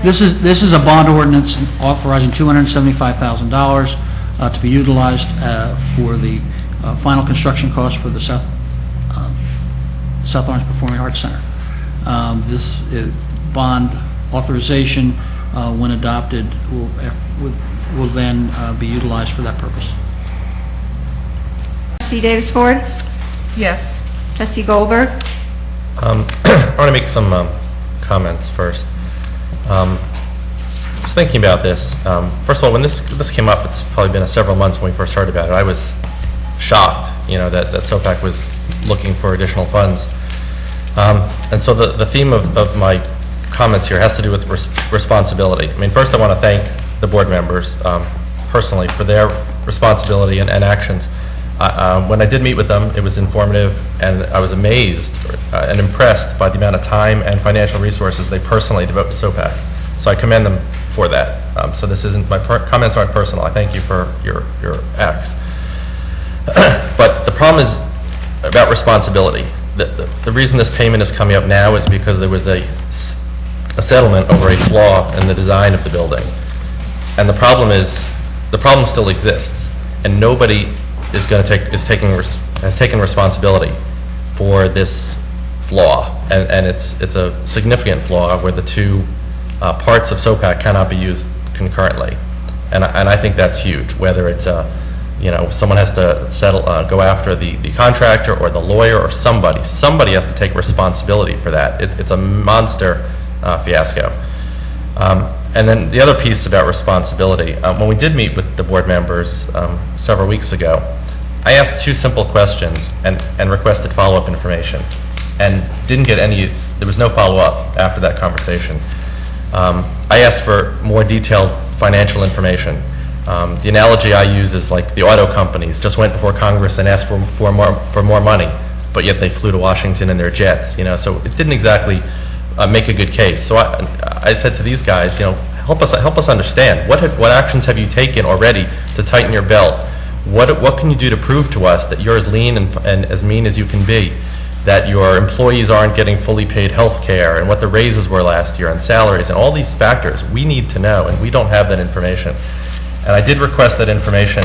This is a bond ordinance authorizing $275,000 to be utilized for the final construction costs for the South Orange Performing Arts Center. This bond authorization, when adopted, will then be utilized for that purpose. Trustee Davis Ford? Yes. Trustee Goldberg? I want to make some comments first. I was thinking about this. First of all, when this came up, it's probably been several months when we first heard about it. I was shocked, that SOPAC was looking for additional funds. And so the theme of my comments here has to do with responsibility. I mean, first I want to thank the board members personally for their responsibility and actions. When I did meet with them, it was informative, and I was amazed and impressed by the amount of time and financial resources they personally devote to SOPAC. So I commend them for that. So this isn't, my comments aren't personal. I thank you for your acts. But the problem is about responsibility. The reason this payment is coming up now is because there was a settlement over a flaw in the design of the building. And the problem still exists, and nobody has taken responsibility for this flaw, and it's a significant flaw where the two parts of SOPAC cannot be used concurrently, and I think that's huge. Whether it's someone has to go after the contractor or the lawyer or somebody has to take responsibility for that. It's a monster fiasco. And then the other piece about responsibility, when we did meet with the board members several weeks ago, I asked two simple questions and requested follow-up information, and didn't get any. There was no follow-up after that conversation. I asked for more detailed financial information. The analogy I use is like the auto companies just went before Congress and asked for more money, but yet they flew to Washington in their jets. So it didn't exactly make a good case. So I said to these guys, help us understand what actions have you taken already to tighten your belt. What can you do to prove to us that you're as lean and as mean as you can be, that your employees aren't getting fully paid health care, and what the raises were last year, and salaries, and all these factors we need to know, and we don't have that information. And I did request that information,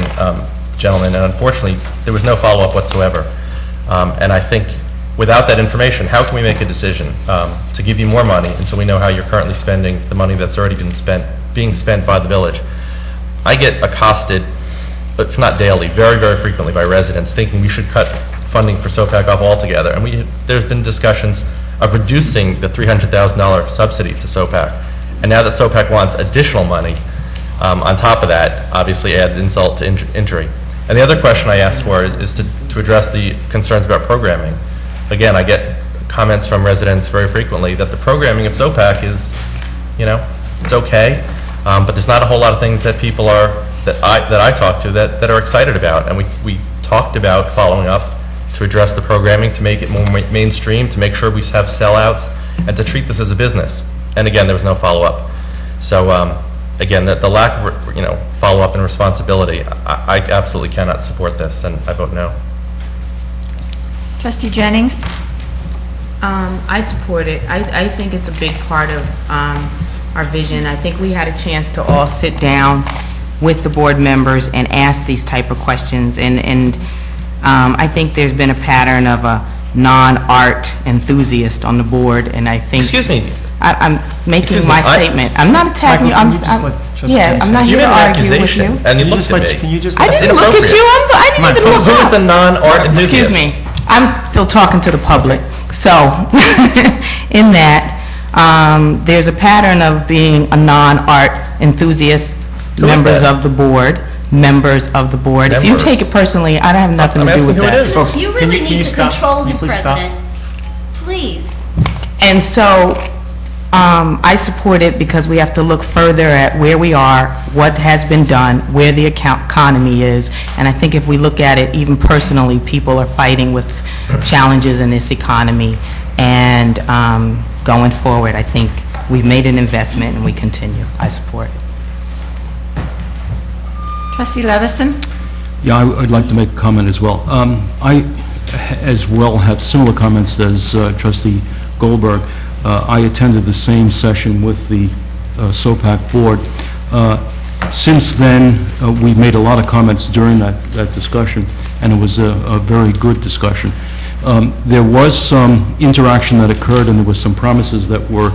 gentlemen, and unfortunately there was no follow-up whatsoever. And I think without that information, how can we make a decision to give you more money until we know how you're currently spending the money that's already being spent by the village? I get accosted, if not daily, very, very frequently by residents thinking we should cut funding for SOPAC off altogether. And there's been discussions of reducing the $300,000 subsidy to SOPAC. And now that SOPAC wants additional money, on top of that, obviously adds insult to injury. And the other question I asked for is to address the concerns about programming. Again, I get comments from residents very frequently that the programming of SOPAC is, it's okay, but there's not a whole lot of things that people that I talk to that are excited about. And we talked about following up to address the programming, to make it more mainstream, to make sure we have sellouts, and to treat this as a business. And again, there was no follow-up. So again, the lack of follow-up and responsibility, I absolutely cannot support this, and I vote no. Trustee Jennings? I support it. I think it's a big part of our vision. I think we had a chance to all sit down with the board members and ask these type of questions, and I think there's been a pattern of a non-art enthusiast on the board, and I think... Excuse me. I'm making my statement. I'm not attacking you. I'm not here to argue with you. And you looked at me. I didn't look at you. I didn't even look Who up. is the non-art enthusiast? Excuse me. I'm still talking to the public. So, in that, there's a pattern of being a non-art enthusiast, members of the board. If you take it personally, I don't have nothing to do with that. Folks, you really need to control him, President. Please. And so, I support it because we have to look further at where we are, what has been done, where the economy is, and I think if we look at it even personally, people are fighting with challenges in this economy, and going forward, I think we've made an investment and we continue. I support it. Trustee Levison? Yeah, I'd like to make a comment as well. I, as well, have similar comments as Trustee Goldberg. I attended the same session with the SOPAC board. Since then, we made a lot of comments during that discussion, and it was a very good discussion. There was some interaction that occurred, and there was some promises that were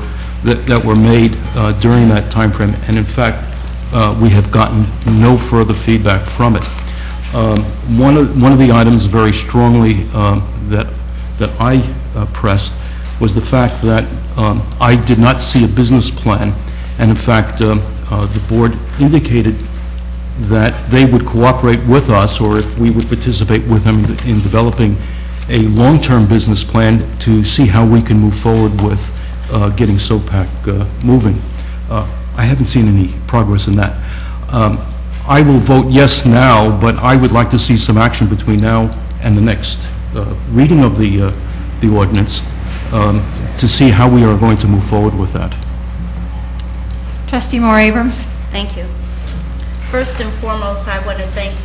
made during that time frame, and in fact, we have gotten no further feedback from it. One of the items very strongly that I pressed was the fact that I did not see a business plan, and in fact, the board indicated that they would cooperate with us, or if we would participate with them in developing a long-term business plan to see how we can move forward with getting SOPAC moving. I haven't seen any progress in that. I will vote yes now, but I would like to see some action between now and the next reading of the ordinance to see how we are going to move forward with that. Trustee Moore Abrams. Thank you. First and foremost, I want to thank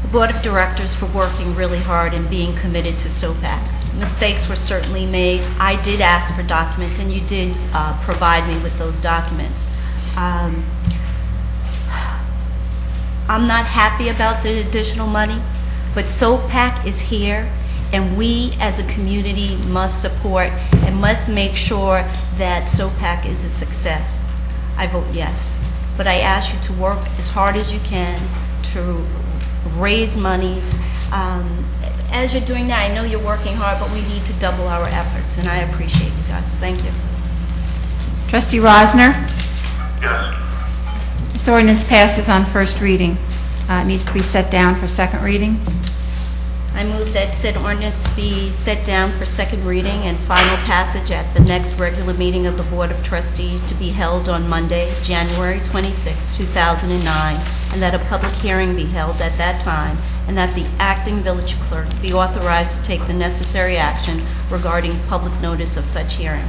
the Board of Directors for working really hard and being committed to SOPAC. Mistakes were certainly made. I did ask for documents, and you did provide me with those documents. I'm not happy about the additional money, but SOPAC is here, and we as a community must support and must make sure that SOPAC is a success. I vote yes. But I ask you to work as hard as you can to raise monies. As you're doing that, I know you're working hard, but we need to double our efforts, and I appreciate you guys. Thank you. Trustee Rosner. Yes. This ordinance passes on first reading. It needs to be set down for second reading. I move that said ordinance be set down for second reading and final passage at the next regular meeting of the Board of Trustees to be held on Monday, January 26, 2009, and that a public hearing be held at that time, and that the acting village clerk be authorized to take the necessary action regarding public notice of such hearing.